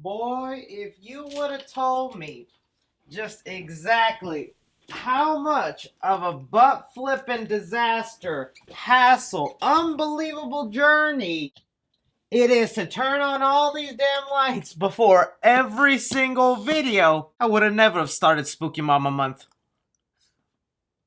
Boy, if you would have told me just exactly how much of a butt flipping disaster, hassle, unbelievable journey it is to turn on all these damn lights before every single video, I would have never have started Spooky Mama Month.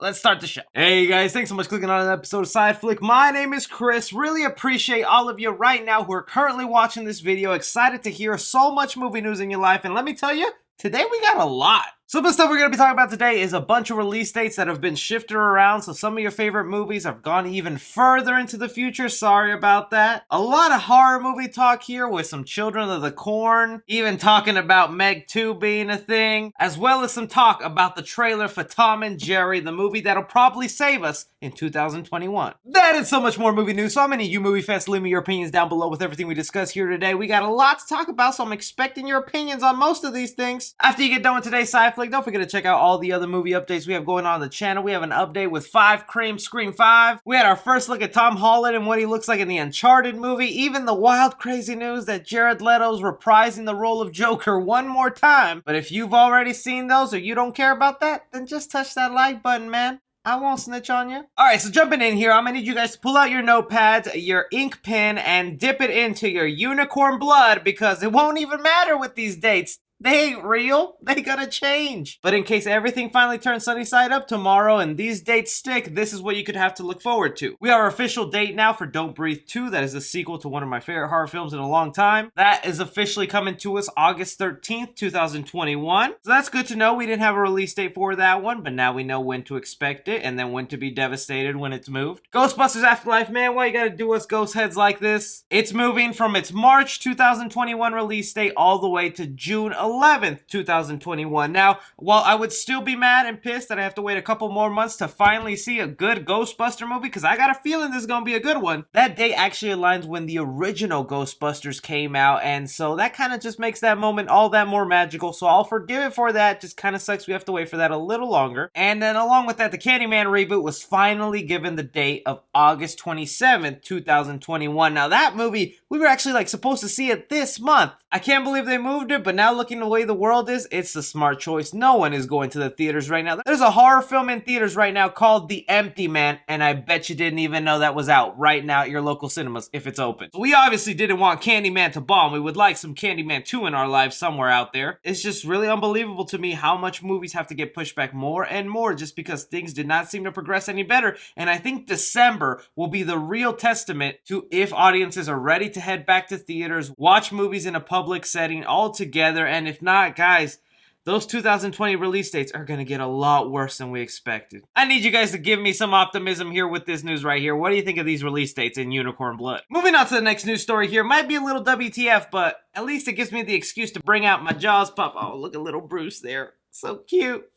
Let's start the show. Hey guys, thanks so much for clicking on an episode of Side Flick. My name is Chris. Really appreciate all of you right now who are currently watching this video. Excited to hear so much movie news in your life. And let me tell you, today we got a lot. Some of the stuff we're going to be talking about today is a bunch of release dates that have been shifted around, so some of your favorite movies have gone even further into the future. Sorry about that. A lot of horror movie talk here with some Children of the Corn, even talking about Meg II being a thing, as well as some talk about the trailer for Tom and Jerry, the movie that'll probably save us in 2021. That and so much more movie news, so I'm gonna need you movie fans to leave me your opinions down below with everything we discuss here today. We got a lot to talk about, so I'm expecting your opinions on most of these things. After you get done with today's Sci Flick, don't forget to check out all the other movie updates we have going on the channel. We have an update with 5 Cream Scream 5. We had our first look at Tom Holland and what he looks like in the Uncharted movie. Even the wild crazy news that Jared Leto's reprising the role of Joker one more time. But if you've already seen those or you don't care about that, then just touch that like button, man. I won't snitch on you. Alright, so jumping in here, I'm gonna need you guys to pull out your notepads, your ink pen, and dip it into your unicorn blood because it won't even matter with these dates. They ain't real. They gotta change. But in case everything finally turns sunny side up tomorrow and these dates stick, this is what you could have to look forward to. We have our official date now for Don't Breathe 2. That is a sequel to one of my favorite horror films in a long time. That is officially coming to us August 13th, 2021. So that's good to know. We didn't have a release date for that one, but now we know when to expect it and then when to be devastated when it's moved. Ghostbusters Afterlife, man, why you gotta do us ghost heads like this? It's moving from its March 2021 release date all the way to June 11th, 2021. Now, while I would still be mad and pissed that I have to wait a couple more months to finally see a good Ghostbuster movie, because I got a feeling this is going to be a good one, that date actually aligns when the original Ghostbusters came out, and so that kind of just makes that moment all that more magical, so I'll forgive it for that. Just kind of sucks we have to wait for that a little longer. And then along with that, the Candyman reboot was finally given the date of August 27th, 2021. Now, that movie, we were actually supposed to see it this month. I can't believe they moved it, but now looking the way the world is, it's the smart choice. No one is going to the theaters right now. There's a horror film in theaters right now called The Empty Man, and I bet you didn't even know that was out right now at your local cinemas if it's open. So we obviously didn't want Candyman to bomb. We would like some Candyman 2 in our lives somewhere out there. It's just really unbelievable to me how much movies have to get pushed back more and more just because things did not seem to progress any better. And I think December will be the real testament to if audiences are ready to head back to theaters, watch movies in a public setting all together, and if not, guys, those 2020 release dates are going to get a lot worse than we expected. I need you guys to give me some optimism here with this news right here. What do you think of these release dates in Unicorn Blood? Moving on to the next news story here. Might be a little WTF, but at least it gives me the excuse to bring out my Jaws pup. Oh, look at little Bruce there. So cute.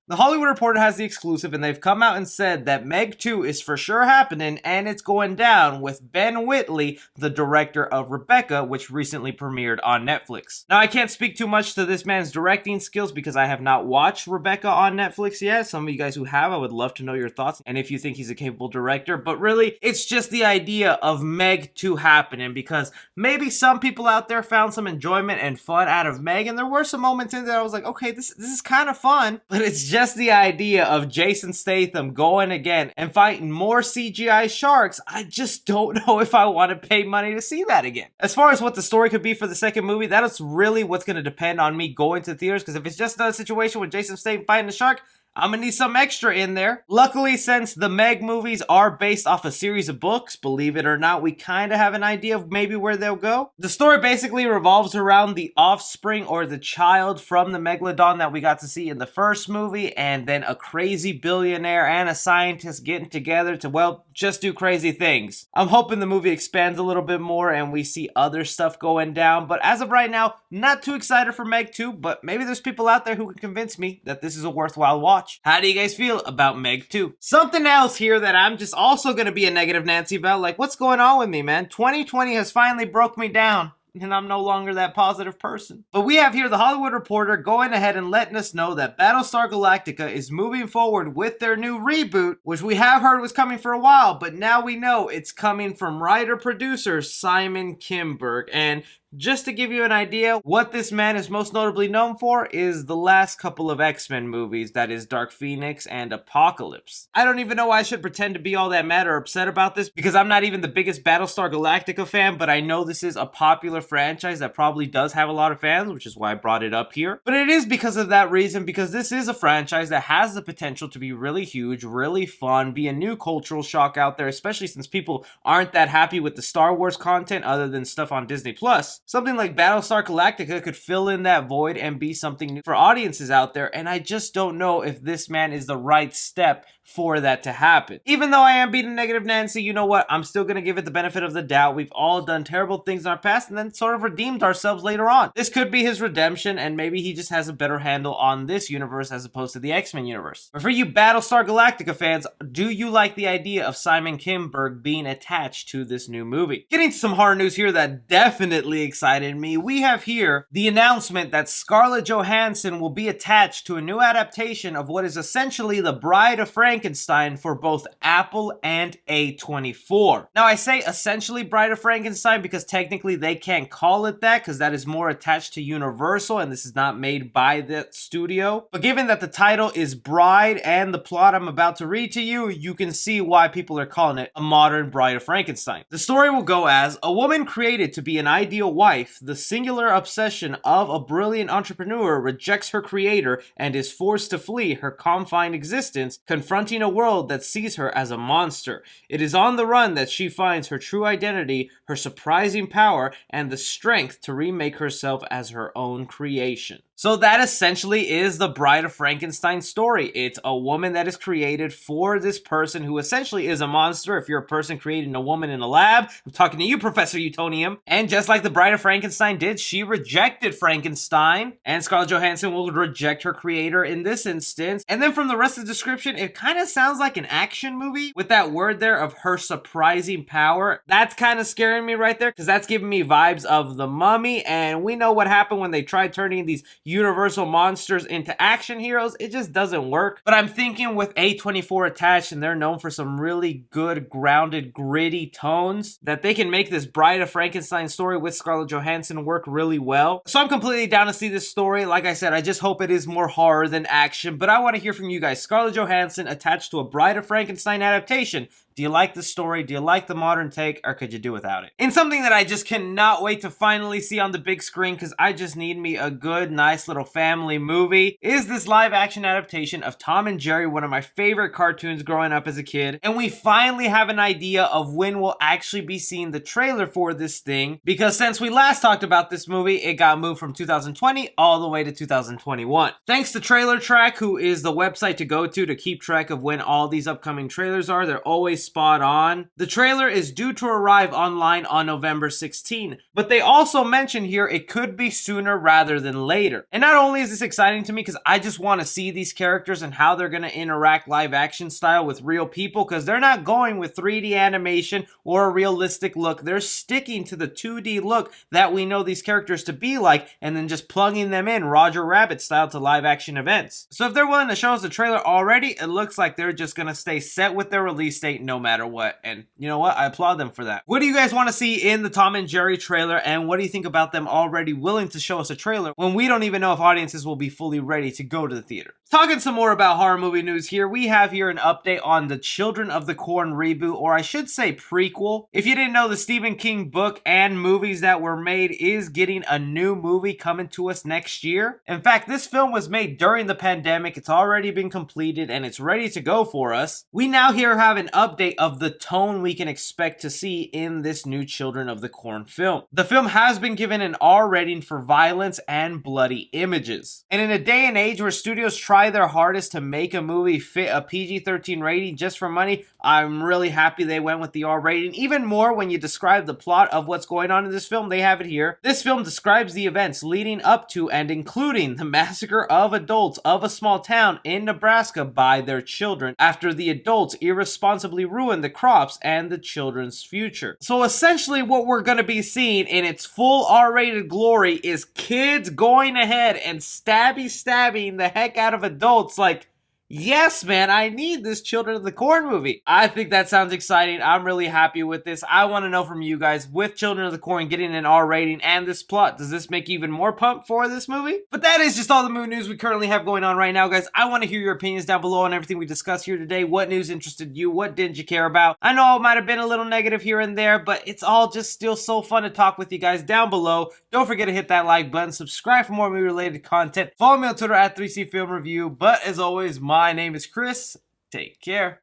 The Hollywood Reporter has the exclusive, and they've come out and said that Meg II is for sure happening, and it's going down with Ben Whitley, the director of Rebecca, which recently premiered on Netflix. Now, I can't speak too much to this man's directing skills because I have not watched Rebecca on Netflix yet. Some of you guys who have, I would love to know your thoughts, and if you think he's a capable director. But really, it's just the idea of Meg II happening, because maybe some people out there found some enjoyment and fun out of Meg, and there were some moments in there I was like, okay, this is kind of fun, but it's just the idea of Jason Statham going again and fighting more CGI sharks. I just don't know if I want to pay money to see that again. As far as what the story could be for the second movie, that is really what's going to depend on me going to theaters, because if it's just another situation with Jason Statham fighting the shark, I'm gonna need some extra in there. Luckily, since the Meg movies are based off a series of books, believe it or not, we kind of have an idea of maybe where they'll go. The story basically revolves around the offspring or the child from the Megalodon that we got to see in the first movie, and then a crazy billionaire and a scientist getting together to, well, just do crazy things. I'm hoping the movie expands a little bit more and we see other stuff going down, but as of right now, not too excited for Meg 2, but maybe there's people out there who can convince me that this is a worthwhile watch. How do you guys feel about Meg 2? Something else here that I'm just also going to be a negative Nancy about, what's going on with me, man? 2020 has finally broke me down. and I'm no longer that positive person. But we have here the Hollywood Reporter going ahead and letting us know that Battlestar Galactica is moving forward with their new reboot, which we have heard was coming for a while, but now we know it's coming from writer-producer Simon Kinberg. And Just to give you an idea, what this man is most notably known for is the last couple of X-Men movies, that is Dark Phoenix and Apocalypse. I don't even know why I should pretend to be all that mad or upset about this, because I'm not even the biggest Battlestar Galactica fan, but I know this is a popular franchise that probably does have a lot of fans, which is why I brought it up here. But it is because of that reason, because this is a franchise that has the potential to be really huge, really fun, be a new cultural shock out there, especially since people aren't that happy with the Star Wars content other than stuff on Disney+. Something like Battlestar Galactica could fill in that void and be something new for audiences out there, and I just don't know if this man is the right step for that to happen. Even though I am being negative Nancy, you know what? I'm still gonna give it the benefit of the doubt. We've all done terrible things in our past and then sort of redeemed ourselves later on. This could be his redemption, and maybe he just has a better handle on this universe as opposed to the X-Men universe. But for you Battlestar Galactica fans, do you like the idea of Simon Kinberg being attached to this new movie? Getting to some horror news here that definitely excited me. We have here the announcement that Scarlett Johansson will be attached to a new adaptation of what is essentially the Bride of Frankenstein for both Apple and A24. Now I say essentially Bride of Frankenstein because technically they can't call it that because that is more attached to Universal and this is not made by that studio. But given that the title is Bride and the plot I'm about to read to you, you can see why people are calling it a modern Bride of Frankenstein. The story will go as a woman created to be an ideal wife, the singular obsession of a brilliant entrepreneur rejects her creator and is forced to flee her confined existence, confronting a world that sees her as a monster. It is on the run that she finds her true identity, her surprising power, and the strength to remake herself as her own creation. So that essentially is the Bride of Frankenstein story. It's a woman that is created for this person who essentially is a monster. If you're a person creating a woman in a lab, I'm talking to you, Professor Utonium. And just like the Bride of Frankenstein did, she rejected Frankenstein. And Scarlett Johansson will reject her creator in this instance. And then from the rest of the description, it kind of sounds like an action movie with that word there of her surprising power. That's kind of scaring me right there because that's giving me vibes of The Mummy. And we know what happened when they tried turning these Universal monsters into action heroes. It just doesn't work. But I'm thinking with A24 attached and they're known for some really good, grounded, gritty tones that they can make this Bride of Frankenstein story with Scarlett Johansson work really well. So I'm completely down to see this story. Like I said, I just hope it is more horror than action. But I want to hear from you guys. Scarlett Johansson attached to a Bride of Frankenstein adaptation. Do you like the story? Do you like the modern take? Or could you do without it? And something that I just cannot wait to finally see on the big screen because I just need me a good, nice little family movie is this live action adaptation of Tom and Jerry, one of my favorite cartoons growing up as a kid. And we finally have an idea of when we'll actually be seeing the trailer for this thing because since we last talked about this movie, it got moved from 2020 all the way to 2021. Thanks to Trailer Track, who is the website to go to keep track of when all these upcoming trailers are. They're always spot on. The trailer is due to arrive online on November 16, but they also mention here it could be sooner rather than later. And not only is this exciting to me because I just want to see these characters and how they're going to interact live action style with real people because they're not going with 3D animation or a realistic look. They're sticking to the 2D look that we know these characters to be like and then just plugging them in Roger Rabbit style to live action events. So if they're willing to show us the trailer already, it looks like they're just going to stay set with their release date no matter what. And you know what? I applaud them for that. What do you guys want to see in the Tom and Jerry trailer? And what do you think about them already willing to show us a trailer when we don't even know if audiences will be fully ready to go to the theater? Talking some more about horror movie news here, we have here an update on the Children of the Corn reboot, or I should say prequel. If you didn't know, the Stephen King book and movies that were made is getting a new movie coming to us next year. In fact, this film was made during the pandemic. It's already been completed and it's ready to go for us. We now here have an update of the tone we can expect to see in this new Children of the Corn film. The film has been given an R rating for violence and bloody images. And in a day and age where studios try their hardest to make a movie fit a PG-13 rating just for money, I'm really happy they went with the R rating. Even more when you describe the plot of what's going on in this film, they have it here. This film describes the events leading up to and including the massacre of adults of a small town in Nebraska by their children after the adults irresponsibly ruined the crops and the children's future. So essentially what we're going to be seeing in its full R-rated glory is kids going ahead and stabbing the heck out of adults like, Yes, man, I need this Children of the Corn movie. I think that sounds exciting. I'm really happy with this. I want to know from you guys, with Children of the Corn getting an R rating and this plot, does this make you even more pumped for this movie? But that is just all the movie news we currently have going on right now, guys. I want to hear your opinions down below on everything we discussed here today. What news interested you? What didn't you care about? I know it might have been a little negative here and there, but it's all just still so fun to talk with you guys down below. Don't forget to hit that like button, subscribe for more movie related content, follow me on Twitter at 3C Film Review. But as always, my name is Chris. Take care.